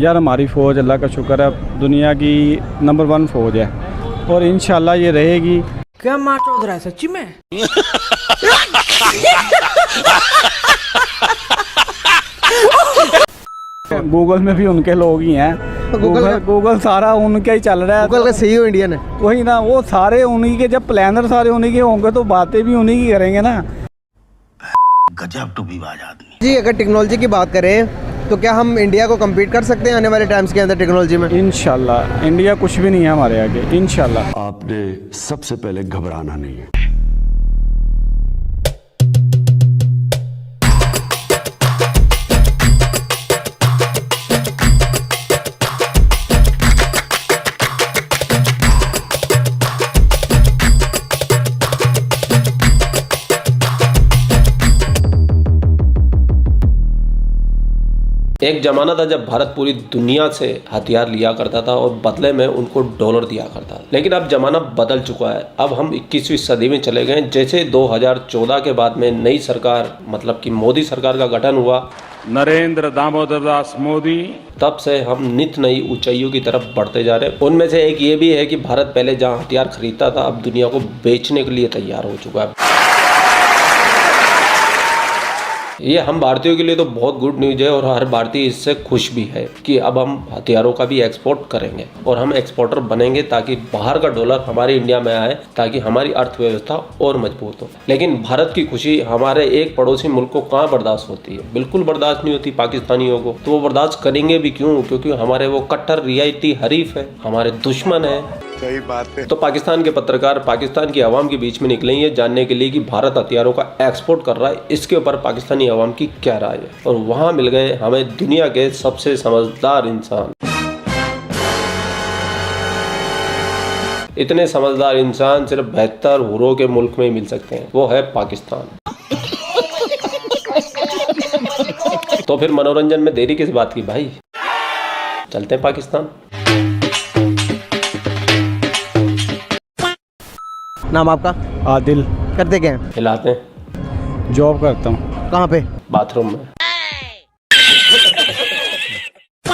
यार हमारी फ़ौज अल्लाह का शुक्र है दुनिया की नंबर 1 फ़ौज है और इंशाल्लाह ये रहेगी। क्या मार चौध रहा है सच्ची में? गूगल में भी उनके लोग ही हैं। गूगल सारा उनका ही चल रहा है। गूगल का CEO इंडियन है। वही ना, वो सारे उन्हीं के, जब प्लानर सारे उन्हीं के होंगे तो बातें भी उन्हीं की करेंगे ना। गजब टूबीबाज आदमी जी, अगर टेक्नोलॉजी की बात करें तो क्या हम इंडिया को कम्पीट कर सकते हैं आने वाले टाइम्स के अंदर टेक्नोलॉजी में? इंशाल्लाह इंडिया कुछ भी नहीं है हमारे आगे, इंशाल्लाह। आपने सबसे पहले घबराना नहीं है। एक ज़माना था जब भारत पूरी दुनिया से हथियार लिया करता था और बदले में उनको डॉलर दिया करता था, लेकिन अब ज़माना बदल चुका है। अब हम 21वीं सदी में चले गए। जैसे 2014 के बाद में नई सरकार, मतलब कि मोदी सरकार का गठन हुआ, नरेंद्र दामोदर दास मोदी, तब से हम नित नई ऊंचाइयों की तरफ बढ़ते जा रहे हैं। उनमें से एक ये भी है कि भारत पहले जहाँ हथियार खरीदता था, अब दुनिया को बेचने के लिए तैयार हो चुका है। ये हम भारतीयों के लिए तो बहुत गुड न्यूज़ है और हर भारतीय इससे खुश भी है कि अब हम हथियारों का भी एक्सपोर्ट करेंगे और हम एक्सपोर्टर बनेंगे ताकि बाहर का डॉलर हमारे इंडिया में आए, ताकि हमारी अर्थव्यवस्था और मजबूत हो। लेकिन भारत की खुशी हमारे एक पड़ोसी मुल्क को कहाँ बर्दाश्त होती है? बिल्कुल बर्दाश्त नहीं होती पाकिस्तानियों को। तो वो बर्दाश्त करेंगे भी क्यों? क्योंकि हमारे वो कट्टर रियायती हरीफ है, हमारे दुश्मन है। सही बात है। तो पाकिस्तान के पत्रकार पाकिस्तान की आवाम के बीच में निकले ये जानने के लिए कि भारत हथियारों का एक्सपोर्ट कर रहा है, इसके ऊपर पाकिस्तानी आवाम की क्या राय है। और वहां मिल गए हमें दुनिया के सबसे समझदार इंसान। इतने समझदार इंसान सिर्फ 72 हुरों के मुल्क में ही मिल सकते हैं, वो है पाकिस्तान। तो फिर मनोरंजन में देरी किस बात की भाई, चलते हैं पाकिस्तान। नाम आपका? आदिल। करते क्या हैं? हिलाते हैं। जॉब करता हूँ। कहाँ पे? बाथरूम में।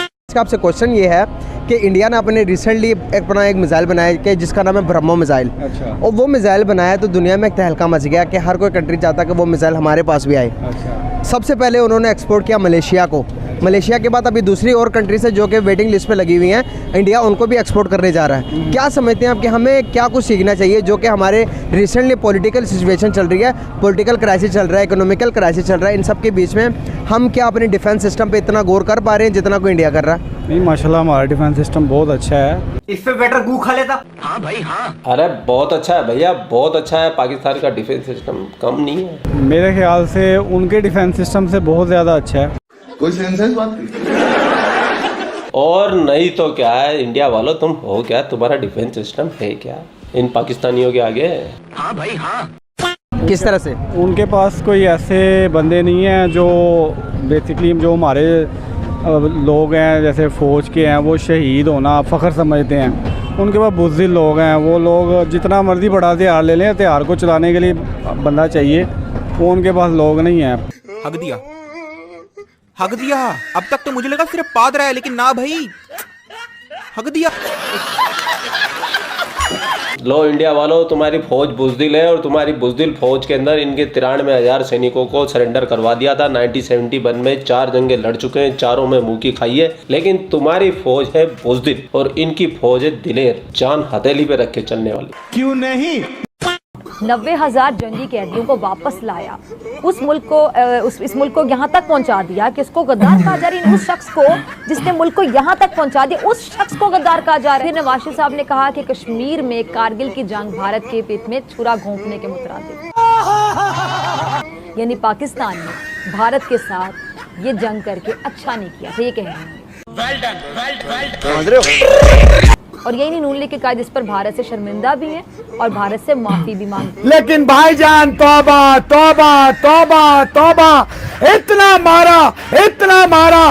इसका आपसे क्वेश्चन ये है कि इंडिया ने अपने रिसेंटली एक मिसाइल बनाया कि जिसका नाम है ब्रह्मो मिसाइल। अच्छा। और वो मिसाइल बनाया तो दुनिया में एक तहलका मच गया कि हर कोई कंट्री चाहता कि वो मिसाइल हमारे पास भी आए। अच्छा। सबसे पहले उन्होंने एक्सपोर्ट किया मलेशिया को। मलेशिया के बाद अभी दूसरी और कंट्री से जो कि वेटिंग लिस्ट पे लगी हुई हैं, इंडिया उनको भी एक्सपोर्ट करने जा रहा है। क्या समझते हैं आप कि हमें क्या कुछ सीखना चाहिए जो कि हमारे रिसेंटली पॉलिटिकल सिचुएशन चल रही है, पॉलिटिकल क्राइसिस चल रहा है, इकोनॉमिकल क्राइसिस चल रहा है, इन सब के बीच में हम क्या अपने डिफेंस सिस्टम पे इतना गौर कर पा रहे हैं जितना कोई इंडिया कर रहा है? नहीं, माशाल्लाह हमारा डिफेंस सिस्टम बहुत अच्छा है। इससे बेटर गू खा लेता। हाँ भाई हाँ। अरे बहुत अच्छा है भैया, बहुत अच्छा है। पाकिस्तान का डिफेंस सिस्टम कम नहीं है। मेरे ख्याल से उनके डिफेंस सिस्टम से बहुत ज़्यादा अच्छा है। कोई सेंस बात नहीं। और नहीं तो क्या है, इंडिया वालों तुम हो क्या? तुम्हारा डिफेंस सिस्टम है क्या इन पाकिस्तानियों के आगे? हाँ भाई हाँ। किस तरह से? उनके पास कोई ऐसे बंदे नहीं हैं जो बेसिकली जो हमारे लोग हैं जैसे फ़ौज के हैं, वो शहीद होना फ़ख्र समझते हैं। उनके पास बुज़दिल लोग हैं, वो लोग जितना मर्ज़ी बड़ा हथियार ले लें, हथियार को चलाने के लिए बंदा चाहिए, वो उनके पास लोग नहीं हैं। हक दिया। अब तक तो मुझे लगा सिर्फ पाद रहा है, लेकिन ना भाई, हक दिया। लो इंडिया वालों, तुम्हारी फौज बुज़दिल है और तुम्हारी बुज़दिल फौज के अंदर इनके 93,000 सैनिकों को सरेंडर करवा दिया था। 1971 में 4 जंगें लड़ चुके हैं, चारों में मुंह की खाई है। लेकिन तुम्हारी फौज है बुज़दिल और इनकी फौज है दिलेर, जान हथेली पे रख के चलने वाली। क्यों नहीं? 90,000 जंगी कैदियों को वापस लाया, उस मुल्क को इस मुल्क को यहाँ तक पहुँचा दिया कि उसको गद्दार कहा जा रही है। उस शख्स को जिसने मुल्क को यहाँ तक पहुँचा दिया, उस शख्स को गद्दार कहा जा रहा है। फिर नवाज शरीफ साहब ने कहा कि कश्मीर में कारगिल की जंग भारत के पेट में छुरा घोंपने के मुतरादिफ, यानी पाकिस्तान ने भारत के साथ ये जंग करके अच्छा नहीं किया था, ये कह रहे हैं। और यही नहीं, नून लीग के कायदे इस पर भारत से शर्मिंदा भी हैं और भारत से माफी भी मांगते हैं। लेकिन भाईजान तौबा तौबा तौबा तौबा, इतना मारा इतना मारा।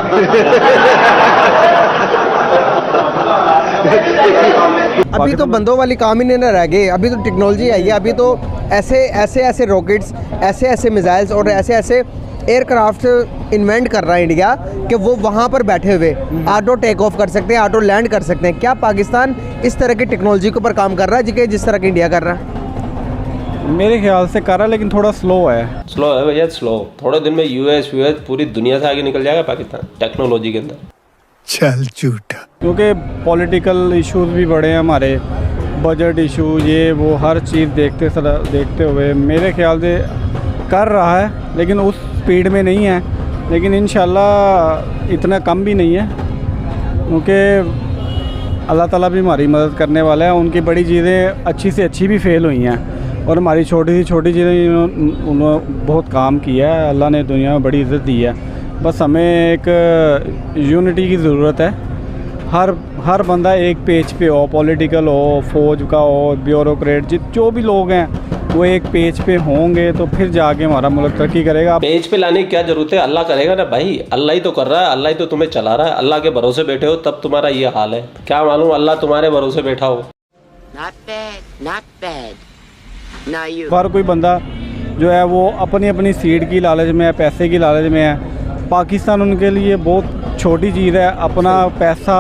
अभी तो बंदों वाली काम ही नहीं रह गए, अभी तो टेक्नोलॉजी आई है। अभी तो ऐसे रॉकेट्स, ऐसे मिसाइल्स और ऐसे एयरक्राफ्ट इन्वेंट कर रहा है इंडिया कि वो वहाँ पर बैठे हुए ऑटो टेक ऑफ कर सकते हैं, ऑटो लैंड कर सकते हैं। क्या पाकिस्तान इस तरह की टेक्नोलॉजी के ऊपर काम कर रहा है जिस तरह की इंडिया कर रहा है? मेरे ख्याल से कर रहा है, लेकिन थोड़ा स्लो है। स्लो है भैया, स्लो। थोड़े दिन में यूएस पूरी दुनिया से आगे निकल जाएगा पाकिस्तान टेक्नोलॉजी के अंदर। चल झूठा। क्योंकि पॉलिटिकल इश्यूज भी बड़े हैं हमारे, बजट इशू, ये वो हर चीज़ देखते हुए मेरे ख्याल से कर रहा है, लेकिन उस स्पीड में नहीं है। लेकिन इंशाल्लाह इतना कम भी नहीं है, क्योंकि अल्लाह ताला भी हमारी मदद करने वाला है। उनकी बड़ी चीज़ें अच्छी से अच्छी भी फेल हुई हैं और हमारी छोटी से छोटी चीज़ें उन्होंने बहुत काम किया है। अल्लाह ने दुनिया में बड़ी इज़्ज़त दी है। बस हमें एक यूनिटी की ज़रूरत है। हर बंदा एक पेज पे हो, पॉलिटिकल हो, फौज का हो, ब्यूरोक्रेट, जो भी लोग हैं वो एक पेज पे होंगे तो फिर जाके हमारा मुल्क तरक्की करेगा। पेज पे लाने की क्या जरूरत है, अल्लाह करेगा ना भाई। अल्लाह ही तो कर रहा है, अल्लाह ही तो तुम्हें चला रहा है। अल्लाह के भरोसे बैठे हो तब तुम्हारा ये हाल है। क्या मालूम अल्लाह तुम्हारे भरोसे बैठा हो। Not bad. Now you. हर कोई बंदा जो है वो अपनी सीट की लालच में है, पैसे की लालच में है। पाकिस्तान उनके लिए बहुत छोटी चीज़ है। अपना पैसा,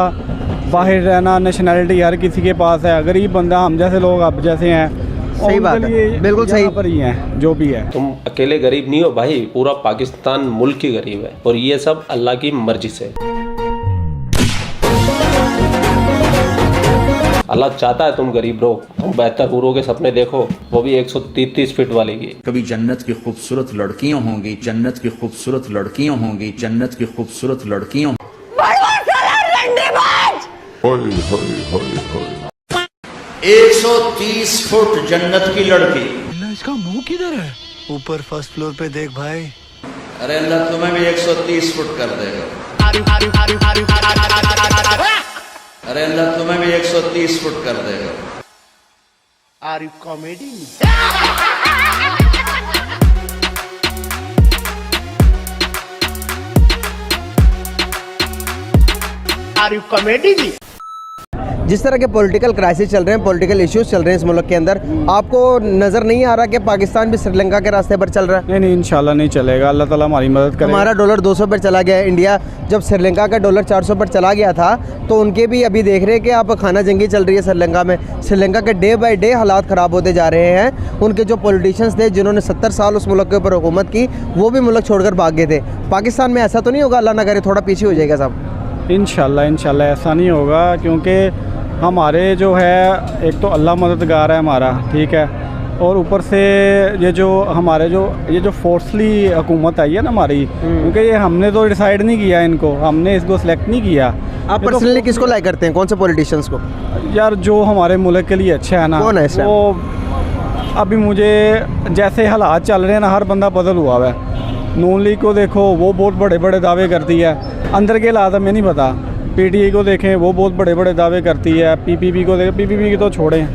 बाहर रहना, नेशनैलिटी हर किसी के पास है। गरीब बंदा, हम जैसे लोग अब जैसे हैं, सही बात है, बिल्कुल सही पर ही हैं जो भी है। तुम अकेले गरीब नहीं हो भाई, पूरा पाकिस्तान मुल्क ही गरीब है, और ये सब अल्लाह की मर्जी से। अल्लाह चाहता है तुम गरीब रहो, तुम बेहतर हुरों के सपने देखो, वो भी 130 फीट वाले की। कभी जन्नत की खूबसूरत लड़कियां होंगी, जन्नत की खूबसूरत लड़कियां होंगी, जन्नत की खूबसूरत लड़कियां। 130 फुट जन्नत की लड़की। इसका मुंह किधर है? ऊपर फर्स्ट फ्लोर पे देख भाई। अरे अल्लाह तुम्हें भी 130 फुट कर देगा। अरे अल्लाह तुम्हें भी 130 फुट कर देगा। Are you comedy? Are you comedy? जिस तरह के पॉलिटिकल क्राइसिस चल रहे हैं, पॉलिटिकल इश्यूज चल रहे हैं इस मुल्क के अंदर, आपको नज़र नहीं आ रहा कि पाकिस्तान भी श्रीलंका के रास्ते पर चल रहा है? नहीं, इंशाल्लाह नहीं चलेगा। अल्लाह ताला हमारी मदद करेगा। हमारा डॉलर 200 पर चला गया है। इंडिया जब श्रीलंका का डॉलर 400 पर चला गया था तो उनके भी अभी देख रहे हैं कि आप खाना जंगी चल रही है श्रीलंका में। श्रीलंका के डे बाई डे हालात ख़राब होते जा रहे हैं। उनके जो पॉलिटिशियंस थे जिन्होंने 70 साल उस मुल्क के ऊपर हुकूमत की, वो भी मुल्क छोड़कर भाग गए थे। पाकिस्तान में ऐसा तो नहीं होगा? अल्लाह ना करे थोड़ा पीछे हो जाएगा साहब। इंशाल्लाह ऐसा नहीं होगा, क्योंकि हमारे जो है एक तो अल्लाह मददगार है हमारा, ठीक है, और ऊपर से ये जो फोर्सली हुकूमत आई है ना हमारी, क्योंकि ये हमने तो डिसाइड नहीं किया इनको, हमने इसको सिलेक्ट नहीं किया। आप पर्सनली किसको लाइक करते हैं, कौन से पॉलिटिशियंस को? यार जो हमारे मुल्क के लिए अच्छा है ना, कौन है इस टाइम? वो अभी मुझे जैसे हालात चल रहे हैं ना, हर बंदा बदल हुआ है। नून लीग को देखो, वो बहुत बड़े बड़े दावे करती है, अंदर के हालात हमें नहीं पता। पीटीआई को देखें, वो बहुत बड़े बड़े दावे करती है। पीपीपी को देखें, पीपीपी की तो छोड़ें,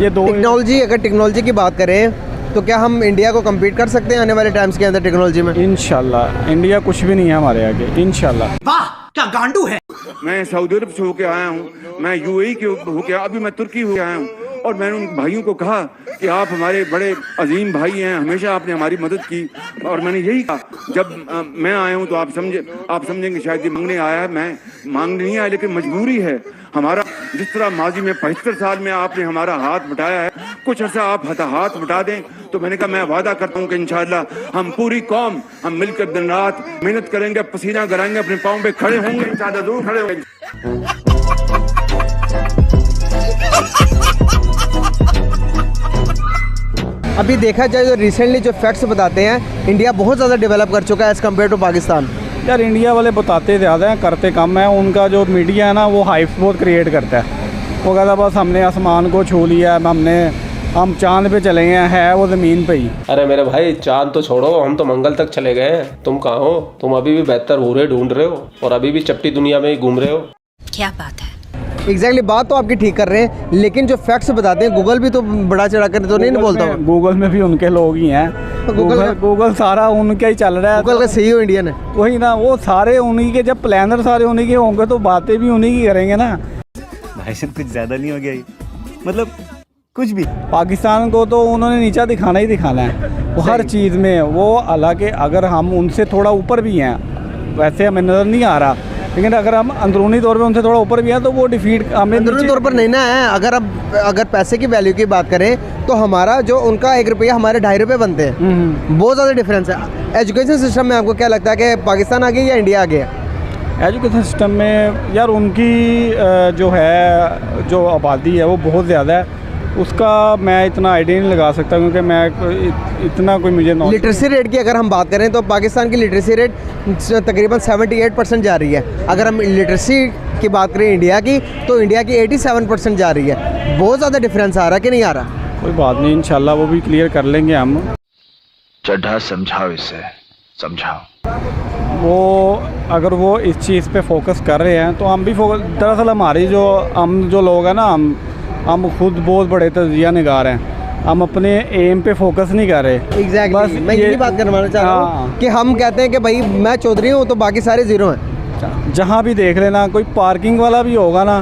ये दो। अगर टेक्नोलॉजी की बात करें तो क्या हम इंडिया को कम्पीट कर सकते हैं आने वाले टाइम्स के अंदर टेक्नोलॉजी में? इंशाल्लाह इंडिया कुछ भी नहीं है हमारे आगे, इंशाल्लाह। वाह क्या गांडू है। मैं सऊदी अरब से होके आया हूँ, मैं यूएई के होके, अभी मैं तुर्की होके आया हूँ, और मैंने उन भाइयों को कहा कि आप हमारे बड़े अजीम भाई हैं, हमेशा आपने हमारी मदद की। और मैंने यही कहा, जब मैं आया हूँ तो आप समझेंगे शायद ये मांगने आया है, मैं मांगने नहीं आया, लेकिन मजबूरी है हमारा। जिस तरह माजी में 75 साल में आपने हमारा हाथ बटाया है, कुछ अर्सा आप हाथ बटा दें। तो मैंने कहा मैं वादा करता हूँ कि इंशाल्लाह हम पूरी कौम हम मिलकर दिन रात मेहनत करेंगे, पसीना गराएंगे, अपने पाँव पे खड़े होंगे, इंशाल्लाह जरूर खड़े होंगे। अभी देखा जाए तो रिसेंटली जो फैक्ट्स बताते हैं, इंडिया बहुत ज़्यादा डेवलप कर चुका है एज़ कम्पेयर टू पाकिस्तान। यार इंडिया वाले बताते ज़्यादा हैं, करते कम है। उनका जो मीडिया है ना, वो हाइप्स बहुत क्रिएट करता है। वो कहता बस हमने आसमान को छू लिया, हम चांद पे चले गए हैं, वो ज़मीन पे ही। अरे मेरे भाई, चांद तो छोड़ो, हम तो मंगल तक चले गए हैं। तुम कहाँ हो? तुम अभी भी बेहतर हूरे ढूंढ रहे हो और अभी भी चपटी दुनिया में ही घूम रहे हो। क्या बात है। एग्जैक्टली बात तो आपकी ठीक कर रहे हैं, लेकिन जो फैक्ट्स बताते हैं, गूगल भी तो बड़ा चढ़ा कर तो नहीं बोलता हूँ। गूगल में भी उनके लोग ही हैं। गूगल सारा उनका ही चल रहा है। गूगल का CEO इंडियन है। वही ना, वो सारे उन्हीं के, जब प्लानर सारे उन्हीं के होंगे तो बातें भी उन्हीं की करेंगे ना। भाई साहब कुछ ज़्यादा नहीं हो गया ये? मतलब कुछ भी। पाकिस्तान को तो उन्होंने नीचा दिखाना ही दिखाना है। वो हर चीज़ में वो, हालांकि अगर हम उनसे थोड़ा ऊपर भी हैं, वैसे हमें नज़र नहीं आ रहा, लेकिन अगर हम अंदरूनी तौर पे उनसे थोड़ा ऊपर भी हैं तो वो डिफीट हमें अंदरूनी तौर पर नहीं ना है। अगर पैसे की वैल्यू की बात करें तो हमारा जो उनका 1 रुपया हमारे 2.5 रुपये बनते हैं, बहुत ज़्यादा डिफरेंस है। एजुकेशन सिस्टम में आपको क्या लगता है कि पाकिस्तान आगे या इंडिया आगे है? एजुकेशन सिस्टम में यार उनकी जो है जो आबादी है वो बहुत ज़्यादा है, उसका मैं इतना आइडिया नहीं लगा सकता क्योंकि मैं इतना कोई मुझे नॉलेज। लिटरेसी रेट की अगर हम बात करें तो पाकिस्तान की लिटरेसी रेट तकरीबन 78% जा रही है। अगर हम लिटरेसी की बात करें इंडिया की तो इंडिया की 87% जा रही है। बहुत ज़्यादा डिफरेंस आ रहा है कि नहीं आ रहा? कोई बात नहीं, इंशाल्लाह वो भी क्लियर कर लेंगे हम। चड्ढा समझाओ इसे, समझाओ। वो अगर वो इस चीज़ पे फोकस कर रहे हैं तो हम भी फोकस, दरअसल हमारी जो हम जो लोग हैं ना, हम खुद बहुत बड़े तजिया निगार हैं, हम अपने एम पे फोकस नहीं कर रहे। एग्जैक्टली, बस मैं यही बात करवाना चाह रहा हूँ कि हम कहते हैं कि भाई मैं चौधरी हूँ तो बाकी सारे ज़ीरो हैं। जहाँ भी देख लेना, कोई पार्किंग वाला भी होगा ना,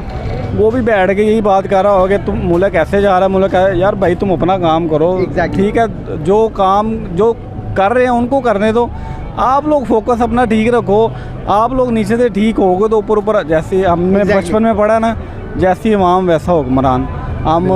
वो भी बैठ के यही बात कर रहा होगा कि तुम मुल्क कैसे जा रहा है, मुल्क यार भाई तुम अपना काम करो। ठीक है, जो काम जो कर रहे हैं उनको करने दो, आप लोग फोकस अपना ठीक रखो। आप लोग नीचे से ठीक होगे तो ऊपर ऊपर, जैसे हमने बचपन में पढ़ा ना, जैसी इमाम वैसा हुक्मरान, हम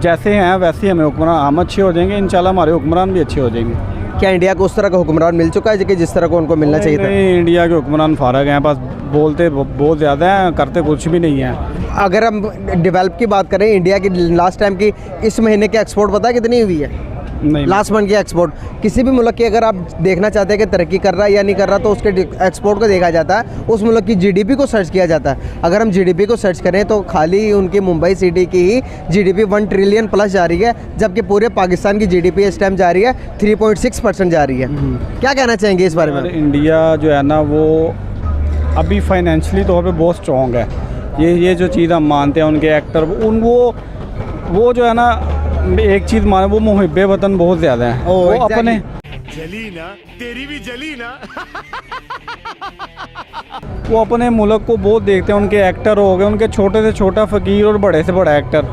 जैसे हैं वैसे हमें हुक्मरान, हम अच्छे हो जाएंगे इंशाल्लाह, हमारे हुक्मरान भी अच्छे हो जाएंगे। क्या इंडिया को उस तरह का हुक्मरान मिल चुका है कि जिस तरह को उनको मिलना चाहिए था? नहीं, इंडिया के हुक्मरान फारग हैं, बस बोलते बहुत ज़्यादा हैं, करते कुछ भी नहीं है। अगर हम डेवलप की बात करें, इंडिया की लास्ट टाइम की इस महीने की एक्सपोर्ट पता है कितनी हुई है? नहीं, लास्ट मंथ की एक्सपोर्ट किसी भी मुल्क की अगर आप देखना चाहते हैं कि तरक्की कर रहा है या नहीं कर रहा तो उसके एक्सपोर्ट को देखा जाता है, उस मुल्क की जीडीपी को सर्च किया जाता है। अगर हम जीडीपी को सर्च करें तो खाली उनकी मुंबई सिटी की ही जीडीपी 1 ट्रिलियन प्लस जा रही है, जबकि पूरे पाकिस्तान की जीडीपी इस टाइम जा रही है 3.6% जा रही है। क्या कहना चाहेंगे इस बारे में? इंडिया जो है ना वो अभी फाइनेंशियली तौर पे बहुत स्ट्रॉन्ग है। ये जो चीज़ हम मानते हैं, उनके एक्टर वो जो है ना, एक चीज़ माने, वो मुहिब्बे वतन बहुत ज़्यादा है। वो अपने जली ना, तेरी भी जली ना। वो अपने मुल्क को बहुत देखते हैं। उनके एक्टर हो गए, उनके छोटे से छोटा फ़कीर और बड़े से बड़ा एक्टर,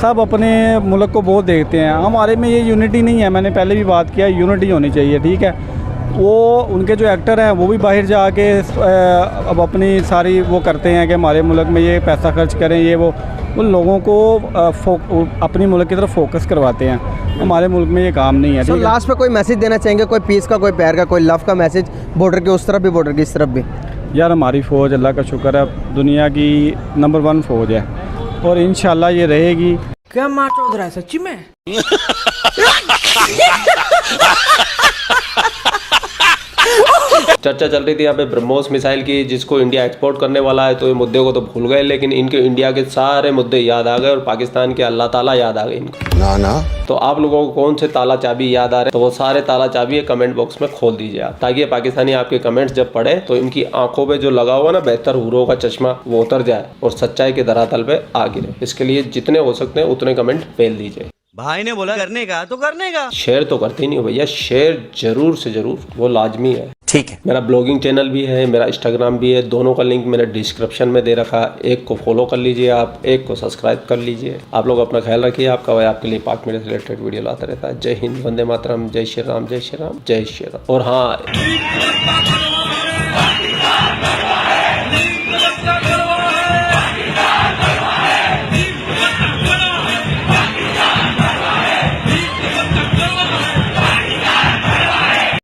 सब अपने मुल्क को बहुत देखते हैं। हमारे में ये यूनिटी नहीं है, मैंने पहले भी बात किया, यूनिटी होनी चाहिए। ठीक है, वो उनके जो एक्टर हैं वो भी बाहर जाके अब अपनी सारी वो करते हैं कि हमारे मुल्क में ये पैसा खर्च करें, ये वो उन लोगों को अपनी मुल्क की तरफ फोकस करवाते हैं। हमारे मुल्क में ये काम नहीं है। ठीक है, लास्ट में कोई मैसेज देना चाहेंगे, कोई पीस का, कोई प्यार का, कोई लव का मैसेज, बॉर्डर के उस तरफ भी बॉर्डर की इस तरफ भी? यार हमारी फ़ौज अल्लाह का शुक्र है दुनिया की नंबर 1 फ़ौज है और इंशाल्लाह ये रहेगी। क्या मार चौध रहा है सच्ची में? चर्चा चल रही थी यहाँ पे ब्रह्मोस मिसाइल की, जिसको इंडिया एक्सपोर्ट करने वाला है, तो ये मुद्दे को तो भूल गए, लेकिन इनके इंडिया के सारे मुद्दे याद आ गए और पाकिस्तान के अल्लाह ताला याद आ गए इनको। ना तो आप लोगों को कौन से ताला चाबी याद आ रहे हैं, तो वो सारे ताला चाबी कमेंट बॉक्स में खोल दीजिए आप, ताकि पाकिस्तानी आपके कमेंट्स जब पढ़े तो इनकी आंखों पे जो लगा हुआ ना बेहतर हुरों का चश्मा वो उतर जाए और सच्चाई के धरातल पे आ गिरे। इसके लिए जितने हो सकते हैं उतने कमेंट फेल दीजिए। भाई ने बोला करने का तो करने का। शेयर तो करते ही नहीं हो भैया, शेयर जरूर से जरूर, वो लाजमी है। ठीक है, मेरा ब्लॉगिंग चैनल भी है, मेरा इंस्टाग्राम भी है, दोनों का लिंक मैंने डिस्क्रिप्शन में दे रखा। एक को फॉलो कर लीजिए आप, एक को सब्सक्राइब कर लीजिए। आप लोग अपना ख्याल रखिए, आपका भाई आपके लिए पाक मीडिया से रिलेटेड वीडियो लाता रहता है। जय हिंद, वंदे मातरम, जय श्री राम, जय श्री राम, जय श्री राम। और हाँ,